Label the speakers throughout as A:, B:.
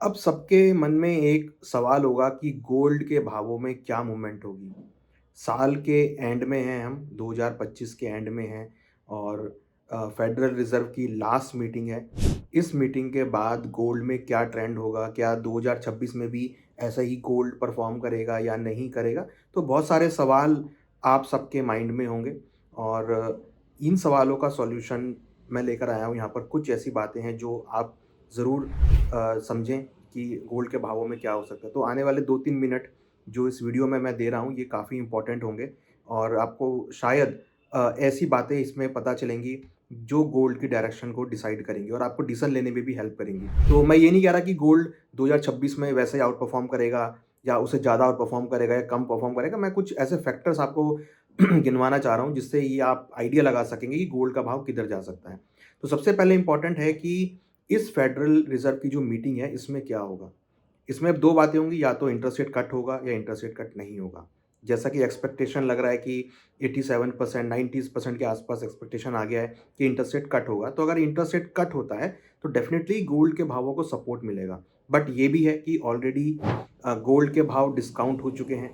A: अब सबके मन में एक सवाल होगा कि गोल्ड के भावों में क्या मूवमेंट होगी? साल के एंड में हैं हम, 2025 के एंड में हैं और फेडरल रिज़र्व की लास्ट मीटिंग है। इस मीटिंग के बाद गोल्ड में क्या ट्रेंड होगा? क्या 2026 में भी ऐसा ही गोल्ड परफ़ॉर्म करेगा या नहीं करेगा? तो बहुत सारे सवाल आप सबके माइंड में होंगे और इन सवालों का सॉल्यूशन मैं लेकर आया हूँ यहाँ पर। कुछ ऐसी बातें हैं जो आप ज़रूर समझें कि गोल्ड के भावों में क्या हो सकता है। तो आने वाले 2-3 मिनट जो इस वीडियो में मैं दे रहा हूँ, ये काफ़ी इम्पोर्टेंट होंगे और आपको शायद ऐसी बातें इसमें पता चलेंगी जो गोल्ड की डायरेक्शन को डिसाइड करेंगी और आपको डिसीज़न लेने में भी हेल्प करेंगी। तो मैं ये नहीं कह रहा कि गोल्ड 2026 में वैसे ही आउट परफ़ॉर्म करेगा या उससे ज़्यादा आउट परफ़ॉर्म करेगा या कम परफ़ॉर्म करेगा। मैं कुछ ऐसे फैक्टर्स आपको गिनवाना चाह रहा हूँ जिससे ये आप आइडिया लगा सकेंगे कि गोल्ड का भाव किधर जा सकता है। तो सबसे पहले इम्पोर्टेंट है कि इस फेडरल रिज़र्व की जो मीटिंग है, इसमें क्या होगा? इसमें 2 बातें होंगी, या तो इंटरेस्ट रेट कट होगा या इंटरेस्ट रेट कट नहीं होगा। जैसा कि एक्सपेक्टेशन लग रहा है कि 87% 90% के आस-पास एक्सपेक्टेशन आ गया है कि इंटरेस्ट रेट कट होगा। तो अगर इंटरेस्ट रेट कट होता है, तो डेफ़िनिटली गोल्ड के भावों को सपोर्ट मिलेगा। बट ये भी है कि ऑलरेडी गोल्ड के भाव डिस्काउंट हो चुके हैं।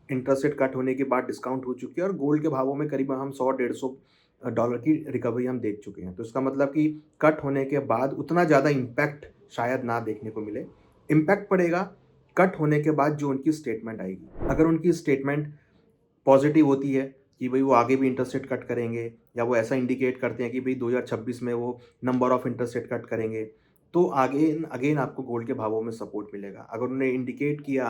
A: इंटरेस्ट रेट कट होने के बाद डिस्काउंट हो चुकी है और गोल्ड के भावों में करीबन हम 100 डेढ़ सौ डॉलर की रिकवरी हम देख चुके हैं। तो इसका मतलब कि कट होने के बाद उतना ज़्यादा इम्पैक्ट शायद ना देखने को मिले। इम्पैक्ट पड़ेगा कट होने के बाद जो उनकी स्टेटमेंट आएगी। अगर उनकी स्टेटमेंट पॉज़िटिव होती है कि भई वो आगे भी इंटरेस्ट रेट कट करेंगे या वो ऐसा इंडिकेट करते हैं कि भई 2026 में वो number of interest rate cut करेंगे, तो अगेन अगेन आपको गोल्ड के भावों में सपोर्ट मिलेगा। अगर उन्होंने इंडिकेट किया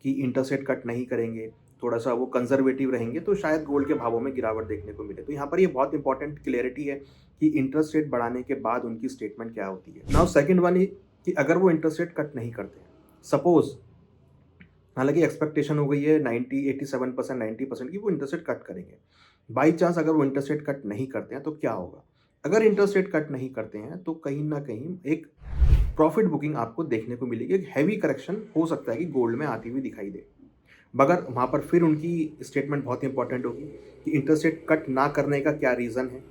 A: कि इंटरेस्ट रेट कट नहीं करेंगे, थोड़ा-सा वो कंज़र्वेटिव रहेंगे, तो शायद गोल्ड के भावों में गिरावट देखने को मिले। तो यहाँ पर ये बहुत इंपॉर्टेंट क्लैरिटी है कि इंटरेस्ट रेट बढ़ाने के बाद उनकी स्टेटमेंट क्या होती है। नाउ सेकंड वन कि अगर वो इंटरेस्ट रेट कट नहीं करते, सपोज़ हालाँकि एक्सपेक्टेशन हो गई है 90 87% 90% की वो इंटरेस्ट रेट कट करेंगे। बाई चांस अगर वो इंटरेस्ट रेट कट नहीं करते हैं तो क्या होगा? अगर इंटरेस्ट रेट कट नहीं करते हैं तो कहीं न कहीं एक प्रॉफ़िट बुकिंग आपको देखने को मिलेगी। एक हेवी करेक्शन हो सकता है कि गोल्ड में आती हुई दिखाई दे। मगर वहाँ पर फिर उनकी स्टेटमेंट बहुत इंपॉर्टेंट होगी कि इंटरेस्ट रेट कट ना करने का क्या रीज़न है?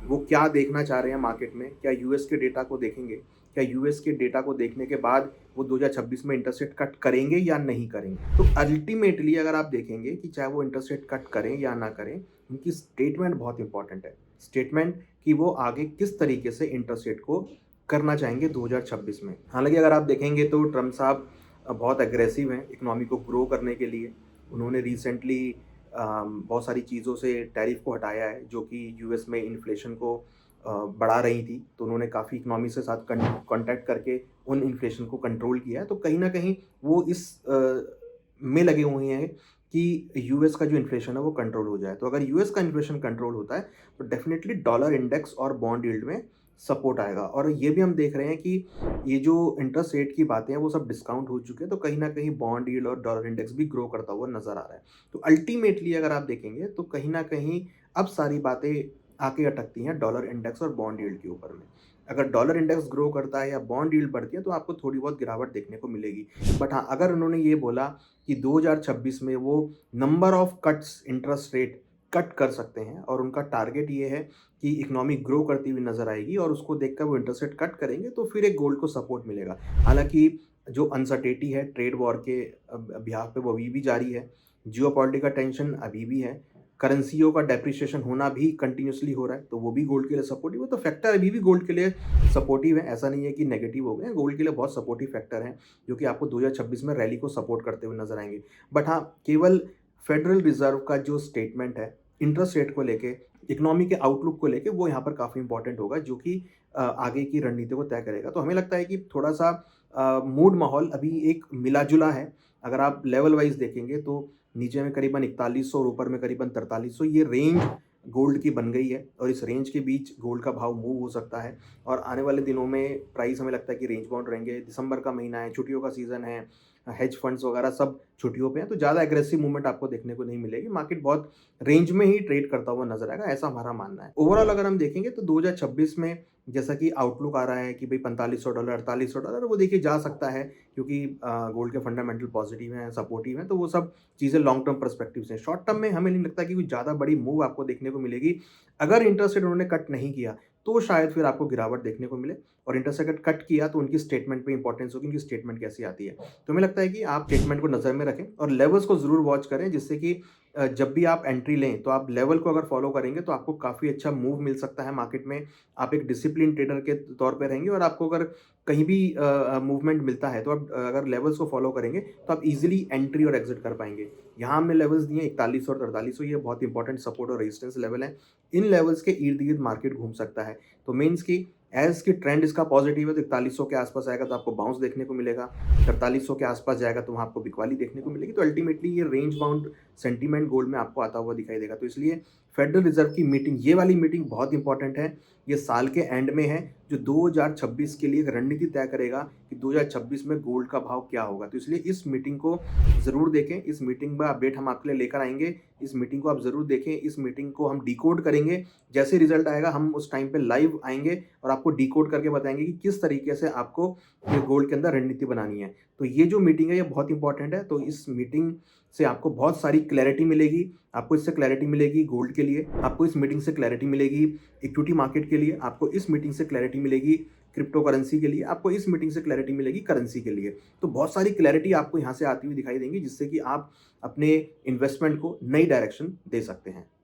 A: वो क्या देखना चाह रहे हैं मार्केट में? क्या यूएस के डेटा को देखेंगे? क्या यूएस के डेटा को देखने के बाद वो 2026 में इंटरेस्ट रेट कट करेंगे या नहीं करेंगे? तो अल्टीमेटली अगर आप देखेंगे कि चाहे वो इंटरेस्ट रेट कट करें या ना करें, उनकी स्टेटमेंट बहुत इंपॉर्टेंट है। स्टेटमेंट कि वो आगे किस तरीके से इंटरेस्ट रेट को करना चाहेंगे 2026 में। हालाँकि अगर आप देखेंगे तो ट्रम्प साहब बहुत एग्रेसिव हैं इकोनॉमी को ग्रो करने के लिए। उन्होंने रिसेंटली बहुत सारी चीज़ों से टैरिफ को हटाया है जो कि यूएस में इन्फ्लेशन को बढ़ा रही थी। तो उन्होंने काफ़ी इकोनॉमी से साथ कॉन्टैक्ट करके उन इन्फ्लेशन को कंट्रोल किया है। तो कहीं न कहीं वो इस में लगे हुए हैं कि यूएस का जो इन्फ्लेशन है वो कंट्रोल हो जाए। तो अगर यूएस का इन्फ्लेशन कंट्रोल होता है तो डेफ़िनिटली डॉलर इंडेक्स और बॉन्ड यील्ड में सपोर्ट आएगा। और ये भी हम देख रहे हैं कि ये जो इंटरेस्ट रेट की बातें हैं वो सब डिस्काउंट हो चुके हैं, तो कहीं न कहीं बॉन्ड यील्ड और डॉलर इंडेक्स भी ग्रो करता हुआ नज़र आ रहा है। तो अल्टीमेटली अगर आप देखेंगे तो कहीं न कहीं अब सारी बातें आके अटकती हैं डॉलर इंडेक्स और बॉन्ड यील्ड के ऊपर में। अगर डॉलर इंडेक्स ग्रो करता है या बॉन्ड यील्ड बढ़ती है तो आपको थोड़ी बहुत गिरावट देखने को मिलेगी। बट हाँ, अगर उन्होंने ये बोला कि 2026 में वो number of cuts interest rate cut कर सकते हैं और उनका टारगेट ये है कि इकोनॉमी ग्रो करती हुई नज़र आएगी और उसको देखकर वो इंटरेस्ट रेट कट करेंगे तो फिर एक गोल्ड को सपोर्ट मिलेगा। हालाँकि जो अनसर्टेनिटी है ट्रेड वॉर के बिहाफ़ पे वो अभी भी जारी है। जियोपॉलिटिकल टेंशन अभी भी है। करेंसियों का डेप्रिसिएशन होना भी कंटिन्यूअसली हो रहा है, तो वो भी गोल्ड के लिए सपोर्टिव है। तो फैक्टर अभी भी गोल्ड के लिए सपोर्टिव है, ऐसा नहीं है कि नेगेटिव हो गए हैं। गोल्ड के लिए बहुत सपोर्टिव फैक्टर हैं, जो कि आपको 2026 में रैली को सपोर्ट करते हुए नज़र आएँगे। बट हाँ, केवल फेडरल रिज़र्व का जो स्टेटमेंट है, इंटरेस्ट रेट को लेके, इकोनॉमी के आउटलुक को लेके, वो यहाँ पर काफ़ी इंपॉर्टेंट होगा, जो कि आगे की रणनीति को तय करेगा। तो हमें लगता है कि थोड़ा-सा मूड माहौल अभी एक मिला-जुला है। अगर आप लेवल वाइज़ देखेंगे तो नीचे में करीबन 4100 और ऊपर में करीबन 4300 ये रेंज गोल्ड की बन गई है और इस रेंज के बीच गोल्ड का भाव मूव हो सकता है और आने वाले दिनों में प्राइस हमें लगता है कि रेंज बाउंड रहेंगे। दिसंबर का महीना है, छुट्टियों का सीज़न है, हेज फंड्स वगैरह सब छुट्टियों पे हैं, तो ज़्यादा एग्रेसिव मूवमेंट आपको देखने को नहीं मिलेगी। मार्केट बहुत रेंज में ही ट्रेड करता हुआ नज़र आएगा, ऐसा हमारा मानना है। ओवरऑल अगर हम देखेंगे तो 2026 में जैसा कि आउटलुक आ रहा है कि भई $4500 $4800 वो देखिए जा सकता है क्योंकि गोल्ड के फंडामेंटल पॉजिटिव हैं, सपोर्टिव हैं, तो वो सब चीज़ें लॉन्ग टर्म पर्सपेक्टिव से। शॉर्ट टर्म में हमें नहीं लगता कि कोई ज़्यादा बड़ी मूव आपको देखने को मिलेगी। अगर इंटरेस्ट रेट उन्होंने कट नहीं किया, तो शायद फिर आपको गिरावट देखने को मिले। और इंटरसेक्ट कट किया तो उनकी स्टेटमेंट पे इंपॉर्टेंस होगी, उनकी स्टेटमेंट कैसी आती है। तो हमें लगता है कि आप स्टेटमेंट को नज़र में रखें और लेवल्स को ज़रूर वॉच करें, जिससे कि जब भी आप एंट्री लें तो आप लेवल को अगर फॉलो करेंगे तो आपको काफ़ी अच्छा मूव मिल सकता है मार्केट में। आप एक डिसिप्लिन ट्रेडर के तौर पे रहेंगे और आपको अगर कहीं भी मूवमेंट मिलता है तो आप अगर लेवल्स को फॉलो करेंगे तो आप ईज़िली एंट्री और एग्ज़िट कर पाएँगे। यहाँ हमने लेवल्स दिए 4100 और 4300, ये बहुत इंपॉर्टेंट सपोर्ट और रेजिस्टेंस लेवल हैं। इन लेवल्स के इर्द-गिर्द मार्केट घूम सकता है। तो मीन्स कि एज़ कि ट्रेंड इसका पॉज़िटिव है तो 4100 के आस-पास आएगा तो आपको बाउंस देखने को मिलेगा। 4300 के आस-पास जाएगा तो वहाँ आपको बिकवाली देखने को मिलेगी। तो अल्टीमेटली ये रेंज बाउंड सेंटीमेंट गोल्ड में आपको आता हुआ दिखाई देगा। तो इसलिए फेडरल रिज़र्व की मीटिंग, ये वाली मीटिंग बहुत इंपॉर्टेंट है। ये साल के एंड में है, जो 2026 के लिए एक रणनीति तय करेगा कि 2026 में गोल्ड का भाव क्या होगा। तो इसलिए इस मीटिंग को ज़रूर देखें। इस मीटिंग में अपडेट हम आपके लिए लेकर आएँगे। इस मीटिंग को आप ज़रूर देखें। इस मीटिंग को हम डिकोड करेंगे। जैसे रिज़ल्ट आएगा हम उस टाइम पे लाइव आएँगे और आपको डिकोड करके बताएँगे कि किस तरीके से आपको ये गोल्ड के अंदर रणनीति बनानी है। तो ये जो मीटिंग है ये बहुत इंपॉर्टेंट है। तो इस मीटिंग से आपको बहुत सारी क्लैरिटी मिलेगी। आपको इससे क्लैरिटी मिलेगी गोल्ड के लिए, आपको इस मीटिंग से क्लैरिटी मिलेगी इक्विटी मार्केट के लिए, आपको इस मीटिंग से क्लैरिटी मिलेगी क्रिप्टो करेंसी के लिए, आपको इस मीटिंग से क्लैरिटी मिलेगी करेंसी के लिए। तो बहुत सारी क्लैरिटी आपको यहाँ से आती हुई दिखाई देंगी, जिससे कि आप अपने इन्वेस्टमेंट को नई डायरेक्शन दे सकते हैं।